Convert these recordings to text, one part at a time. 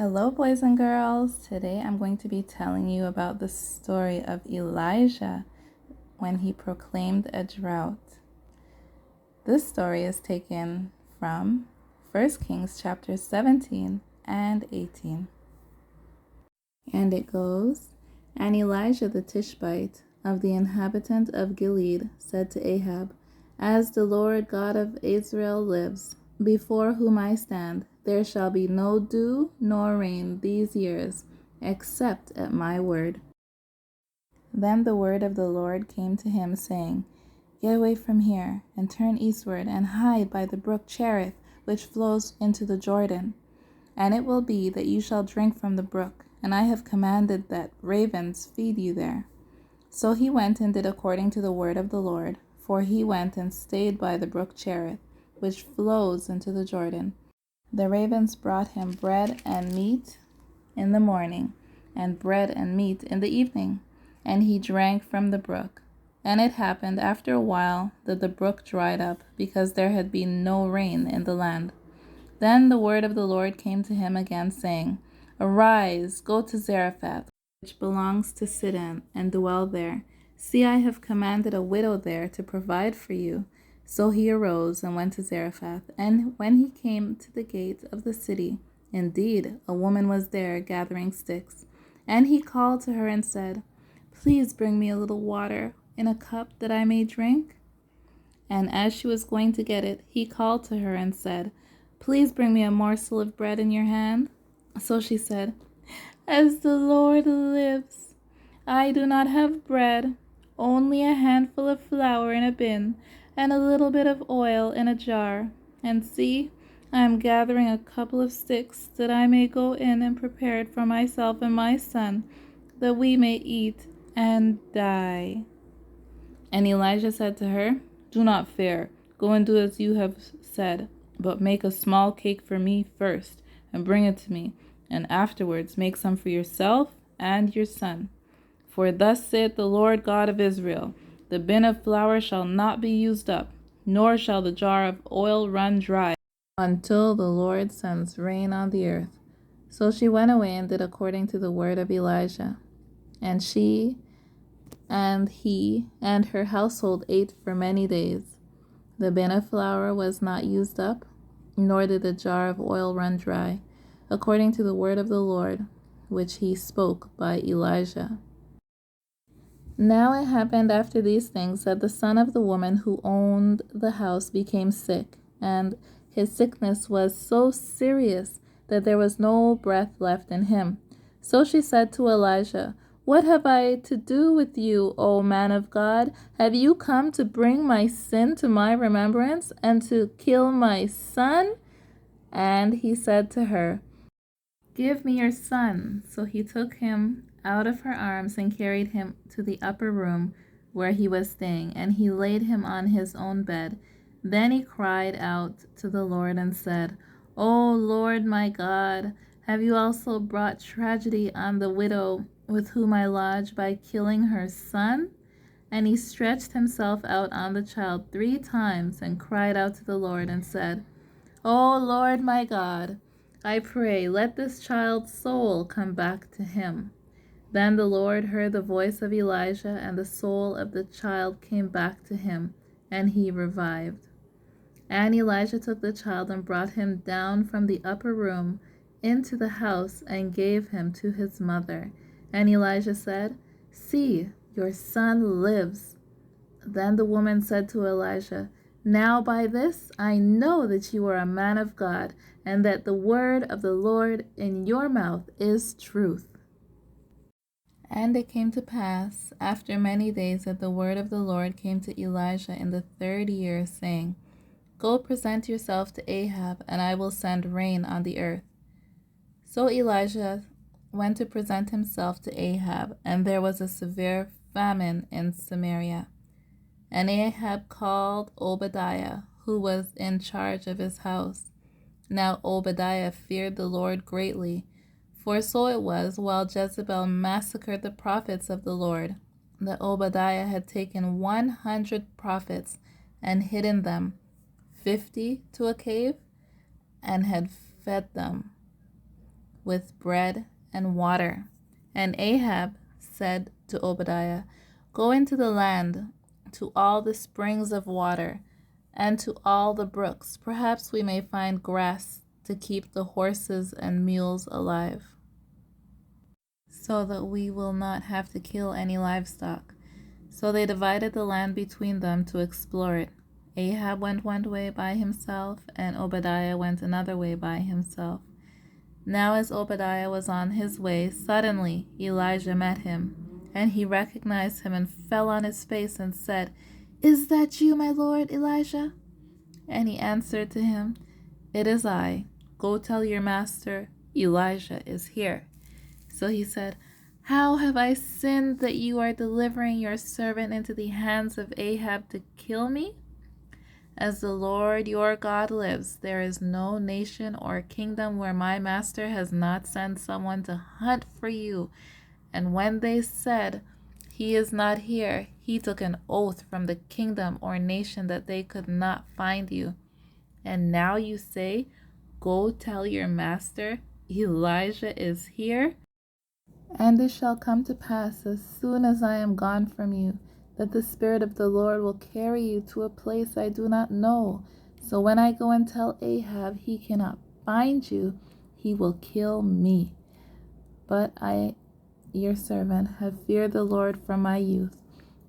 Hello, boys and girls. Today I'm going to be telling you about the story of Elijah when he proclaimed a drought. This story is taken from 1 Kings chapter 17 and 18. And it goes, And Elijah the Tishbite of the inhabitant of Gilead said to Ahab, As the Lord God of Israel lives, before whom I stand, there shall be no dew nor rain these years, except at my word. Then the word of the Lord came to him, saying, Get away from here, and turn eastward, and hide by the brook Cherith, which flows into the Jordan. And it will be that you shall drink from the brook, and I have commanded that ravens feed you there. So he went and did according to the word of the Lord, for he went and stayed by the brook Cherith, which flows into the Jordan. The ravens brought him bread and meat in the morning, and bread and meat in the evening, and he drank from the brook. And it happened after a while that the brook dried up, because there had been no rain in the land. Then the word of the Lord came to him again, saying, Arise, go to Zarephath, which belongs to Sidon, and dwell there. See, I have commanded a widow there to provide for you. So he arose and went to Zarephath. And when he came to the gate of the city, indeed, a woman was there gathering sticks. And he called to her and said, Please bring me a little water in a cup that I may drink. And as she was going to get it, he called to her and said, Please bring me a morsel of bread in your hand. So she said, As the Lord lives, I do not have bread, only a handful of flour in a bin, and a little bit of oil in a jar. And see, I am gathering a couple of sticks, that I may go in and prepare it for myself and my son, that we may eat and die. And Elijah said to her, Do not fear. Go and do as you have said, but make a small cake for me first, and bring it to me, and afterwards make some for yourself and your son. For thus saith the Lord God of Israel, The bin of flour shall not be used up, nor shall the jar of oil run dry, until the Lord sends rain on the earth. So she went away and did according to the word of Elijah. And she and he and her household ate for many days. The bin of flour was not used up, nor did the jar of oil run dry, according to the word of the Lord, which he spoke by Elijah. Now it happened after these things that the son of the woman who owned the house became sick, and his sickness was so serious that there was no breath left in him. So she said to Elijah, What have I to do with you, O man of God? Have you come to bring my sin to my remembrance and to kill my son? And he said to her, Give me your son. So he took him out of her arms and carried him to the upper room where he was staying, and he laid him on his own bed. Then he cried out to the Lord and said, O Lord my God, have you also brought tragedy on the widow with whom I lodge by killing her son? And he stretched himself out on the child 3 times and cried out to the Lord and said, O Lord my God, I pray, let this child's soul come back to him. Then the Lord heard the voice of Elijah, and the soul of the child came back to him, and he revived. And Elijah took the child and brought him down from the upper room into the house and gave him to his mother. And Elijah said, See, your son lives. Then the woman said to Elijah, Now by this I know that you are a man of God, and that the word of the Lord in your mouth is truth. And it came to pass, after many days, that the word of the Lord came to Elijah in the 3rd year, saying, Go present yourself to Ahab, and I will send rain on the earth. So Elijah went to present himself to Ahab, and there was a severe famine in Samaria. And Ahab called Obadiah, who was in charge of his house. Now Obadiah feared the Lord greatly, for so it was, while Jezebel massacred the prophets of the Lord, that Obadiah had taken 100 prophets and hidden them, 50 to a cave, and had fed them with bread and water. And Ahab said to Obadiah, "Go into the land, to all the springs of water, and to all the brooks. Perhaps we may find grass to keep the horses and mules alive, so that we will not have to kill any livestock." So they divided the land between them to explore it. Ahab went one way by himself, and Obadiah went another way by himself. Now as Obadiah was on his way, suddenly Elijah met him, and he recognized him and fell on his face and said, "Is that you, my lord Elijah?" And he answered to him, "It is I. Go tell your master, Elijah is here." So he said, "How have I sinned that you are delivering your servant into the hands of Ahab to kill me? As the Lord your God lives, there is no nation or kingdom where my master has not sent someone to hunt for you. And when they said, 'He is not here,' he took an oath from the kingdom or nation that they could not find you. And now you say, 'Go tell your master, Elijah is here.' And it shall come to pass, as soon as I am gone from you, that the Spirit of the Lord will carry you to a place I do not know. So when I go and tell Ahab he cannot find you, he will kill me. But I, your servant, have feared the Lord from my youth.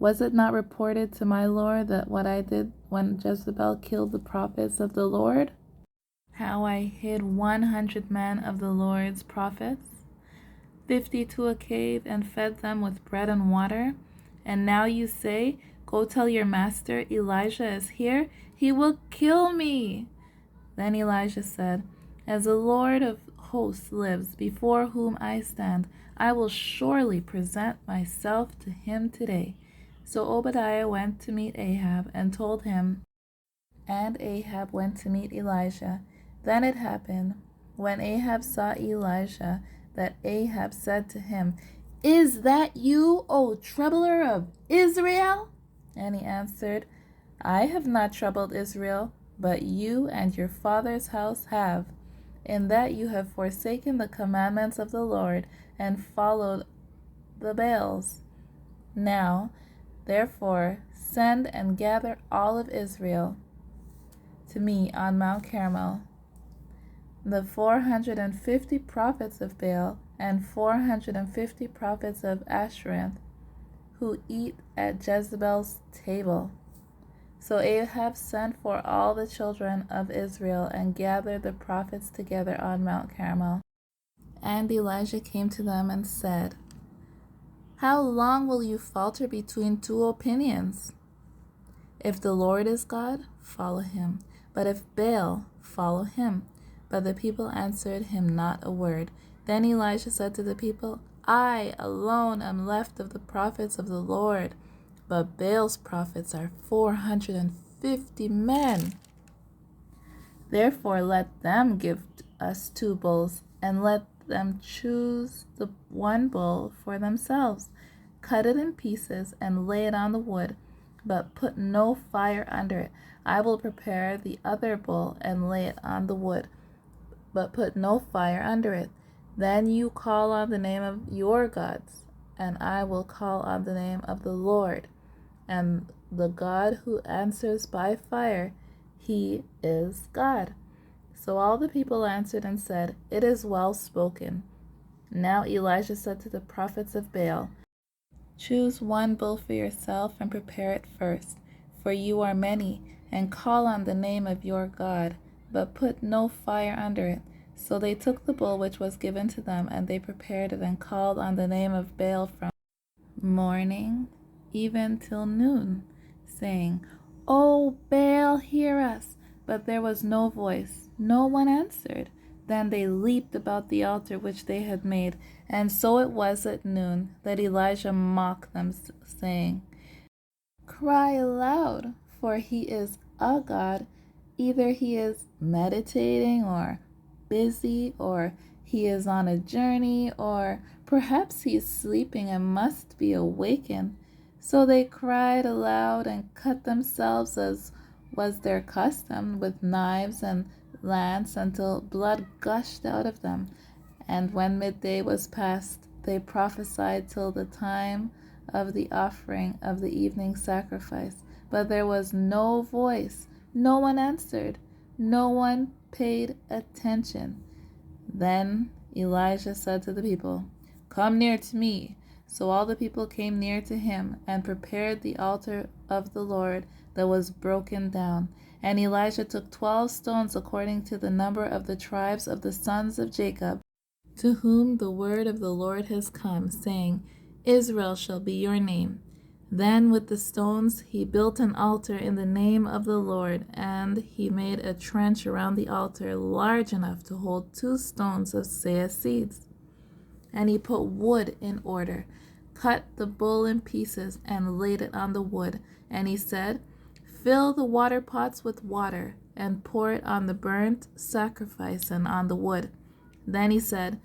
Was it not reported to my Lord that what I did when Jezebel killed the prophets of the Lord? How I hid 100 men of the Lord's prophets, 50 to a cave, and fed them with bread and water? And now you say, 'Go tell your master, Elijah is here.' He will kill me." Then Elijah said, "As the Lord of hosts lives, before whom I stand, I will surely present myself to him today." So Obadiah went to meet Ahab and told him, and Ahab went to meet Elijah. Then it happened, when Ahab saw Elijah, that Ahab said to him, "Is that you, O troubler of Israel?" And he answered, "I have not troubled Israel, but you and your father's house have, in that you have forsaken the commandments of the Lord and followed the Baals. Now, therefore, send and gather all of Israel to me on Mount Carmel, the 450 prophets of Baal and 450 prophets of Ashereth, who eat at Jezebel's table." So Ahab sent for all the children of Israel and gathered the prophets together on Mount Carmel. And Elijah came to them and said, "How long will you falter between two opinions? If the Lord is God, follow him. But if Baal, follow him." But the people answered him not a word. Then Elijah said to the people, "I alone am left of the prophets of the Lord, but Baal's prophets are 450 men. Therefore let them give us 2 bulls, and let them choose the one bull for themselves. Cut it in pieces and lay it on the wood, but put no fire under it. I will prepare the other bull and lay it on the wood, but put no fire under it. Then you call on the name of your gods, and I will call on the name of the Lord, and the God who answers by fire, he is God." So all the people answered and said, "It is well spoken." Now Elijah said to the prophets of Baal, "Choose one bull for yourself and prepare it first, for you are many, and call on the name of your God, but put no fire under it." So they took the bull which was given to them, and they prepared it and called on the name of Baal from morning even till noon, saying, "O Baal, hear us." But there was no voice, no one answered. Then they leaped about the altar which they had made. And so it was at noon that Elijah mocked them, saying, "Cry aloud, for he is a god. Either he is meditating or busy, or he is on a journey, or perhaps he is sleeping and must be awakened." So they cried aloud and cut themselves, as was their custom, with knives and lance, until blood gushed out of them. And when midday was past, they prophesied till the time of the offering of the evening sacrifice. But there was no voice, no one answered, no one paid attention. Then Elijah said to the people, "Come near to me." So all the people came near to him and prepared the altar of the Lord that was broken down. And Elijah took 12 stones according to the number of the tribes of the sons of Jacob, to whom the word of the Lord has come, saying, Israel shall be your name. Then with the stones he built an altar in the name of the Lord, and he made a trench around the altar large enough to hold 2 stones of seah seeds. And he put wood in order, cut the bull in pieces, and laid it on the wood. And he said, "Fill the water pots with water, and pour it on the burnt sacrifice and on the wood." Then he said,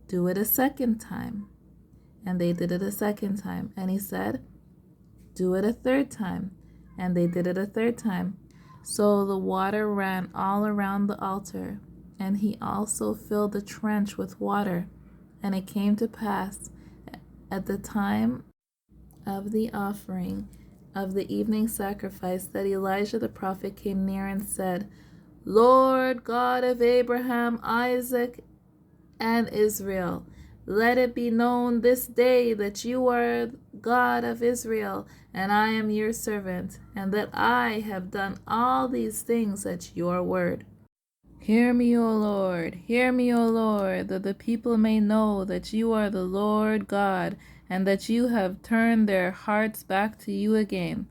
"Do it a second time." And they did it a second time. And he said, "Do it a third time." And they did it a third time. So the water ran all around the altar, and he also filled the trench with water. And it came to pass at the time of the offering of the evening sacrifice that Elijah the prophet came near and said, "Lord God of Abraham, Isaac, and Israel, let it be known this day that you are God of Israel, and I am your servant, and that I have done all these things at your word. Hear me, O Lord, hear me, O Lord, that the people may know that you are the Lord God, and that you have turned their hearts back to you again."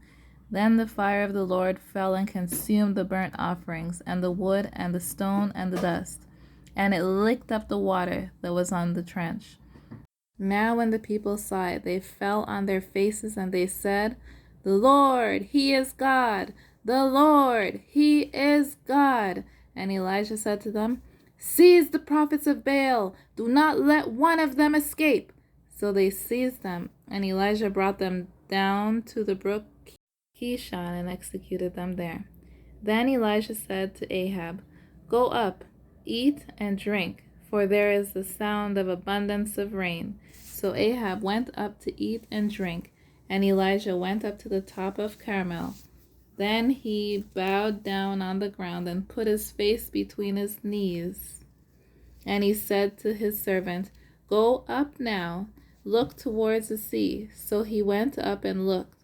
Then the fire of the Lord fell and consumed the burnt offerings, and the wood, and the stone, and the dust, and it licked up the water that was on the trench. Now when the people saw it, they fell on their faces, and they said, "The Lord, He is God! The Lord, He is God!" And Elijah said to them, "Seize the prophets of Baal! Do not let one of them escape!" So they seized them, and Elijah brought them down to the brook Kishon and executed them there. Then Elijah said to Ahab, "Go up, eat and drink, for there is the sound of abundance of rain." So Ahab went up to eat and drink, and Elijah went up to the top of Carmel. Then he bowed down on the ground and put his face between his knees. And he said to his servant, "Go up now, look towards the sea." So he went up and looked,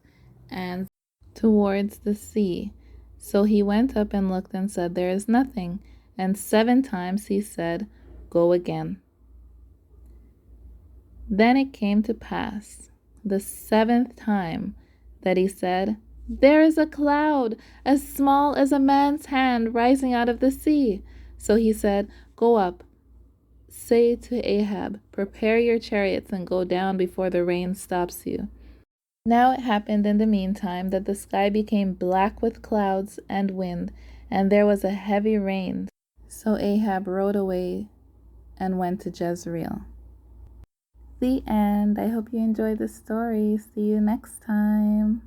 and towards the sea. So he went up and looked and said, "There is nothing." And 7 times he said, "Go again." Then it came to pass the 7th time that he said, "There is a cloud as small as a man's hand rising out of the sea." So he said, "Go up, say to Ahab, prepare your chariots and go down before the rain stops you." Now it happened in the meantime that the sky became black with clouds and wind, and there was a heavy rain. So Ahab rode away and went to Jezreel. The end. I hope you enjoyed the story. See you next time.